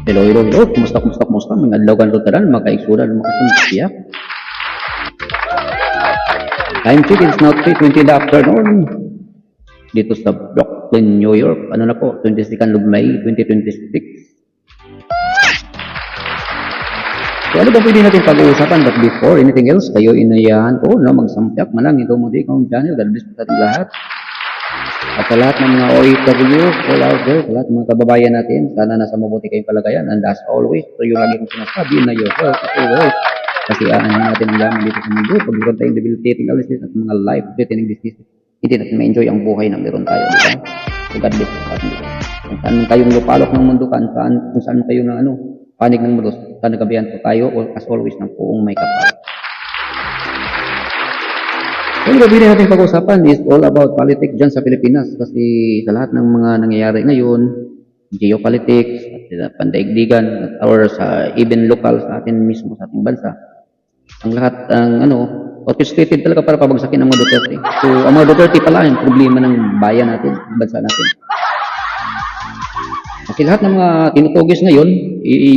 Hello, hello, hello. Kumusta? Mga adlaw kan tanan, mga kaigsunan, mga kasimpiya. Time check is now 3:20 in the afternoon. Dito sa Brooklyn, New York. Ano na po, 22nd of May, 2026. So ano ba pwede natin pag-uusapan? But before anything else, kayo inayahan ko, no, magsampyak malang ito mo di kong channel. God bless po sa ating lahat. At sa lahat ng mga OFW, all out there, sa lahat ng mga kababayan natin, sana nasa mabuti kayong kalagayan. And as always, ito yung lagi kong sinasabi na your health is your wealth. Kasi aanan natin ang laman dito sa mundo. Pag meron tayong debilitating illnesses at mga life-threatening diseases, hindi natin ma-enjoy ang buhay na meron tayo. Diba? So God bless sa ating dito. Kung saan man tayong lupalok ng mundo, kung saan tayo na panig ng mundo, sana gabihan po tayo, as always, ng puong may kapal. Yung gabi na natin pag-usapan is all about politics dyan sa Pilipinas kasi sa lahat ng mga nangyayari ngayon, geopolitics, at pandaigdigan, or sa even local sa atin mismo sa ating bansa, ang lahat ang orchestrated talaga para pabagsakin ang mga Duterte. So, ang mga Duterte pala yung problema ng bayan natin, ng bansa natin. Kasi lahat ng mga tinutugis ngayon,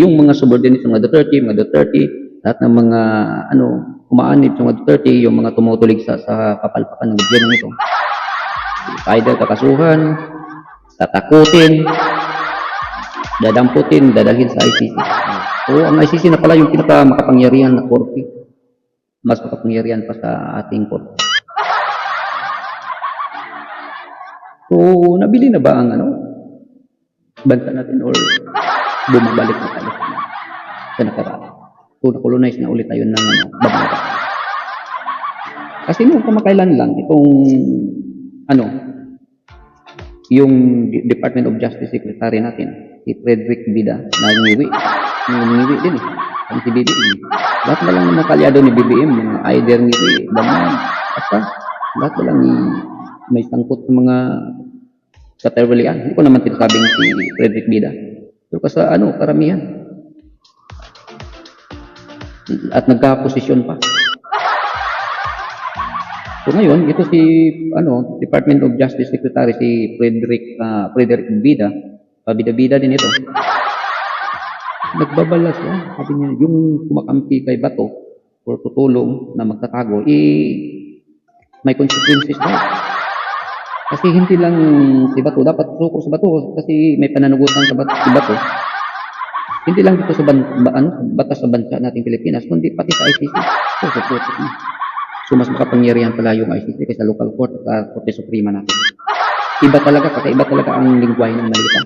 yung mga subordinates ng mga Duterte, lahat ng mga umaanib sa mga Duterte, yung mga tumutulig sa kapalpakan ng gobyerno nito. Either kakasuhan, tatakutin, dadamputin, dadalhin sa ICC. So, ang ICC na pala yung pinakamakapangyarihan na korte. Mas makapangyarihan pa sa ating korte. So, nabili na ba ang bansa natin or bumabalik na tayo sa nakaraan? So, na-colonize na ulit tayo ng Bagnaga. Kasi nung kamakailan lang, itong yung Department of Justice Secretary natin, si Frederick Bida, na ngiwi din eh. Ang si BBM. Lahat na lang ng mga kalyado ni BBM, mga either ngiwi, bangan, basta, lahat na lang may sangkot sa mga katerwalian. Hindi ko naman sinasabing si Frederick Bida. Pero kasi karamihan. At nagka-posisyon pa. So ngayon, ito si Department of Justice Secretary si Frederick Bida, bida-bida din ito. Nagbabala siya, sabi niya, yung kumakampi kay Bato or tutulong na magtatago, may consequences daw. Kasi hindi lang si Bato, dapat suko si Bato kasi may pananagutan si Bato. Hindi lang dito sa batas sa bansa nating Pilipinas, kundi pati sa ICC. So mas makapangyarihan pala yung ICC kaysa local court at Korte Suprema natin. Kakaiba talaga ang lingwahe ng malita.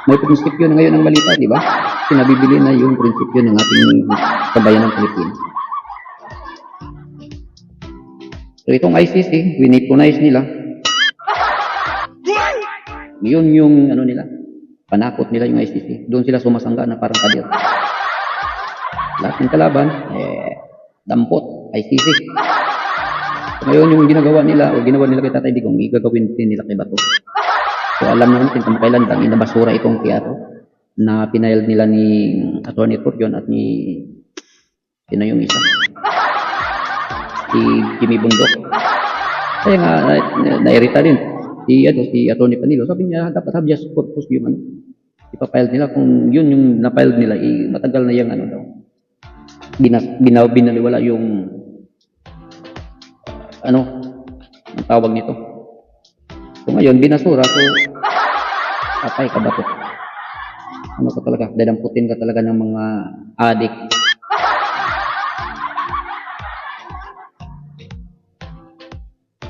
May prinsipyo na ngayon ang malita, di ba? Sinabibili na yung prinsipyo ng ating kabayan ng Pilipinas. So itong ICC, winiponize nila. Yun yung nila. Panakot nila yung ICC. Doon sila sumasangga na parang kadir. Lahat ng kalaban, dampot, ICC. So, ngayon yung ginawa nila kay Tatay Digong, igagawin din nila kay Bato. So alam naman natin kung kailan lang inabasura itong Kiato na pinayal nila ni Atty. Torjon at ni sino yung isa? Si Jimmy Bundok. Kaya nga nairita din si Atty. Panilo. Sabi niya dapat habeas corpus yung ipapile nila kung yun yung napile nila matagal na yung daw. Binaliwala yung ang tawag nito. So ngayon binasura, so patay ka ba to? Ka talaga, dadamputin ka talaga ng mga adik.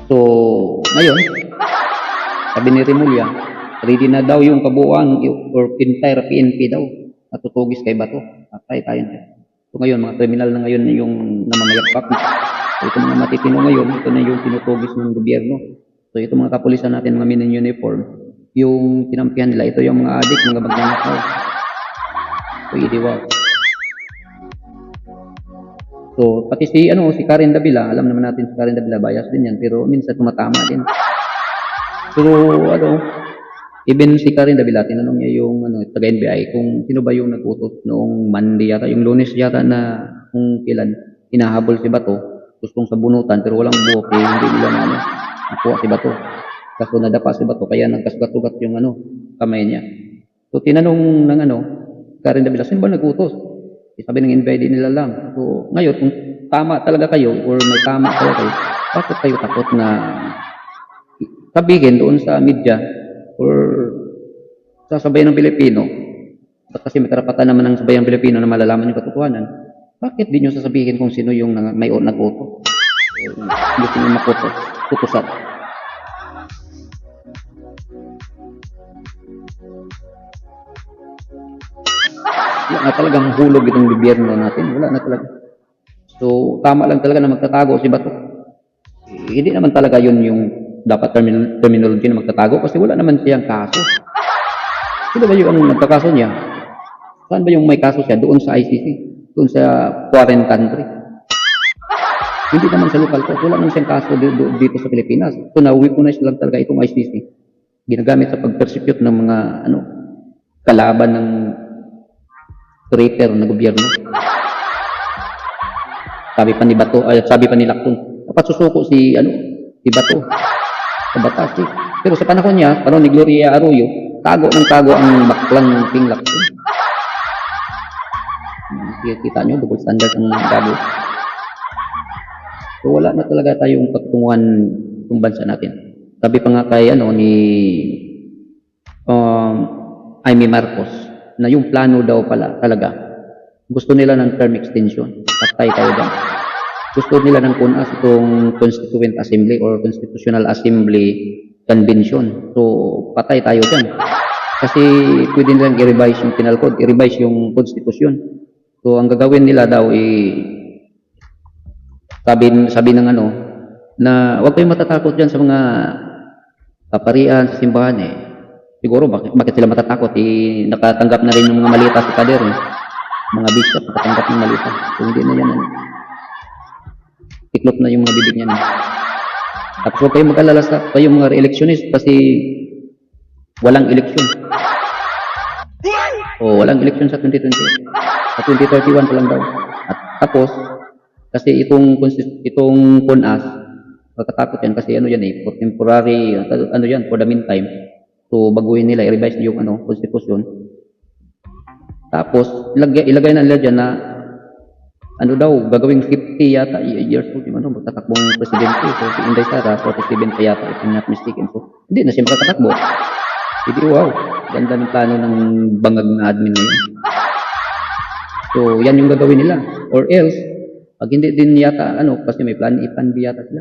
So ngayon sabi ni Remulla, ready na daw yung kabuuan or entire PNP daw natutugis kay Bato. Patay tayo na. So ngayon, mga kriminal na ngayon yung namamayakpak. So ito mga matitino ngayon, ito na yung tinutugis ng gobyerno. So ito mga kapulisan natin, mga men in uniform, yung kinampihan nila, ito yung mga adik, mga magnanakaw. So idiwa. So pati si Karen Davila, alam naman natin si Karen Davila, bias din yan, pero minsan tumatama din. So even si Karen Davila, tinanong niya yung taga-NBI kung sino ba yung nag-utos noong Monday yata, yung Lunes yata na kung kailan hinahabol si Bato, gustong sabunutan pero walang buhok, hindi nila nakuha si Bato. Kaso nadapa si Bato, kaya nagkasugat-sugat yung kamay niya. So, tinanong ng Karen Davila, sino ba nag-utos? Sabi ng NBID nila lang. So, ngayon, kung tama talaga kayo or may tama talaga kayo, bakit kayo takot na sabihin doon sa media or sa sabayan ng Pilipino? Kasi may karapatan naman ng sabayan ng Pilipino na malalaman yung katotohanan. Bakit di nyo sasabihin kung sino yung may nag-utos? Gusto nyo makutusan. Wala na talagang hulog itong gobyerno natin. Wala na talaga. So, tama lang talaga na magtatago si Bato. Hindi naman talaga yun yung dapat terminology na magtatago kasi wala naman siyang kaso. Sino ba yung nagkakaso niya? Saan ba yung may kaso siya? Doon sa ICC. Doon sa foreign country. Hindi naman sa local court. Wala naman siyang kaso dito sa Pilipinas. So, na-weaponize lang talaga itong ICC. Ginagamit sa pag-persecute ng mga kalaban ng traitor na gobyerno. Sabi pa ni Bato, sabi pa ni Lacton, dapat susuko si Bato sa batas. Pero sa panahon niya, panahon ni Gloria Arroyo, tago ang baklang King Lacton. Kita nyo, double standard ang gabo. So wala na talaga tayong pagtunguhan ng bansa natin. Sabi pa nga kay Amy Marcos, na yung plano daw pala talaga, gusto nila ng term extension. Patay tayo dyan. Gusto nila ng KUNAS itong Constituent Assembly or Constitutional Assembly Convention. So, patay tayo dyan. Kasi pwede nilang i-revise yung penal code, i-revise yung constitution. So, ang gagawin nila daw sabi ng na huwag kayong matatakot dyan sa mga kaparian, sa simbahan Siguro, bakit sila matatakot? Nakatanggap na rin ng mga malita sa pader. Mga bishop, nakatanggap ng malita. So, hindi na yan. Tiklop na yung mga bibig niyan. Tapos huwag kayong mag-alala sa kayong mga re-electionist kasi walang eleksyon. Walang eleksyon sa 2020. Sa 2031 pa lang daw. At tapos, kasi itong KUNAS, nakatakot yan kasi for temporary, for the meantime. So, baguhin nila, i-revise yung constitution. Tapos, ilagay na nila dyan na gagawing 50 yata years old magtatakbong presidente. So, si Inday Sara, 47 pa yata, if I'm not mistaken. So, hindi na siya makatakbo. Hindi, wow, ganda ng plano ng bangag na admin na yun. So, yan yung gagawin nila. Or else, pag hindi din yata, kasi may plan A, plan B yata sila.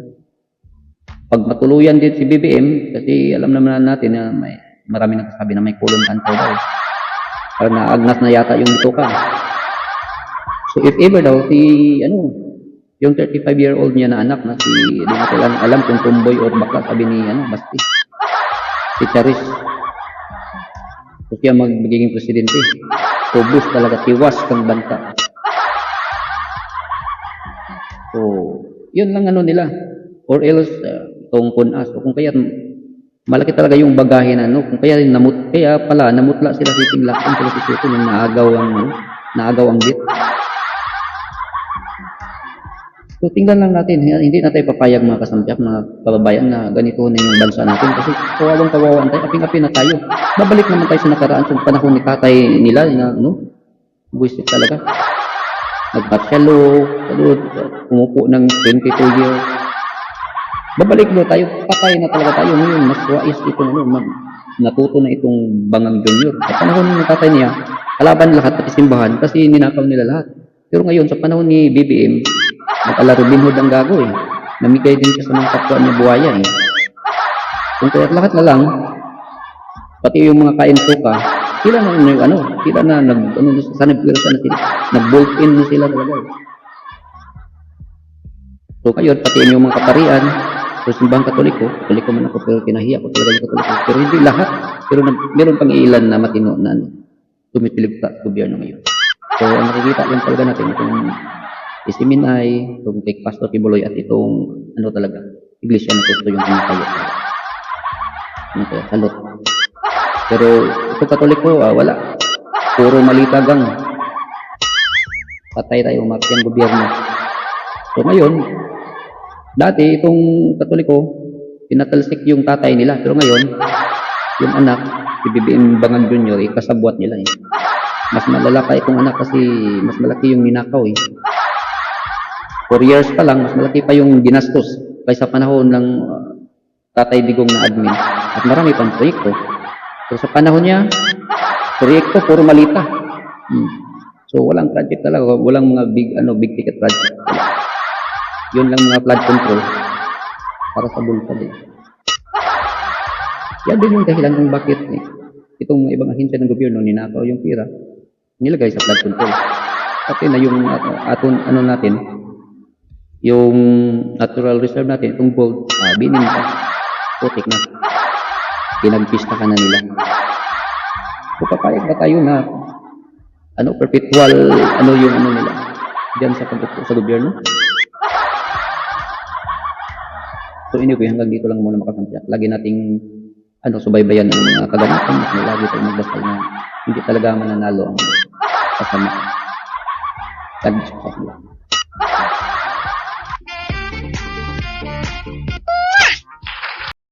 Pag matuluyan din si BBM, kasi alam naman natin na marami nagsasabi na may colon cancer daw. Parang naagnas na yata yung bituka. So if ever daw, yung 35-year-old niya na anak na di natin alam kung tomboy or bakla, sabi ni, Basti. Si Charis. So siya magiging presidente. Ubus talaga, tiwas kang bansa. So, yun lang nila. Or else, itong KUNAS. Kung kaya, malaki talaga yung bagahe na, kung kaya namutla sila si King Lacton, sila si Suto, nung naagaw ang bit. So, tingnan lang natin, hindi na tayo papayag mga kasampiak, mga kababayan na ganito na yung bansa natin kasi kawawang-kawawan tayo, aping-api na tayo. Babalik naman tayo sa nakaraan sa panahon ni tatay nila, buwisit talaga. Nagpasyalo, umupo ng 22 years. Babalik do tayo, patay na talaga tayo. Ngayon, mas wais itong natuto na itong Bangang Junior. Sa panahon ng tatay niya, kalaban lahat pati simbahan kasi ninakaw nila lahat. Pero ngayon, sa panahon ni BBM, nag-ala Robin Hood ang gago Namigay din siya sa mga kapwa niya buhaya Kung kaya lahat na lang, pati yung mga kain suka, sila na nag-bolt in na sila talaga So kayo, pati yung mga kaparian, so simbang Katoliko man ako, pero kinahiya ko talaga yung Katoliko. Pero hindi lahat, pero meron pang ilan na matino na tumipilig sa gobyerno ngayon. So ang nakikita lang talaga natin, itong Isiminay, itong kay Pastor Kibuloy, at itong talaga, Iglesia na Cristo yung pinakayo. Salot. Pero ito Katoliko, wala. Puro malitagang. Patay tayo, makyang gobyerno. So ngayon, dati itong Katoliko, pinatalsik yung tatay nila. Pero ngayon, yung anak, si BBM Bangal Jr., kasabwat nila eh. Mas malala pa itong anak kasi mas malaki yung ninakaw eh. 4 years pa lang, mas malaki pa yung ginastos kaysa panahon ng Tatay Digong na admin. At marami pang proyekto. So sa panahon niya, proyekto puro malita. So walang project talaga, walang mga big ticket project. Yun lang mga flood control para sa bulsa din. Yan din yung dahilan kung bakit itong ibang ahensya ng gobyerno ninakaw yung pira, nilagay sa flood control. Pati na yung natin, yung natural reserve natin, itong gold, binin pa, putik na. Pinagpista ka na nila. So papayag ba tayo na perpetual yung nila diyan sa gobyerno? So anyway, hanggang dito lang muna makakampiyak. Lagi nating subaybayan ang mga kaganapan at lagi tayong magdasal na hindi talaga mananalo ang kasama. God bless you.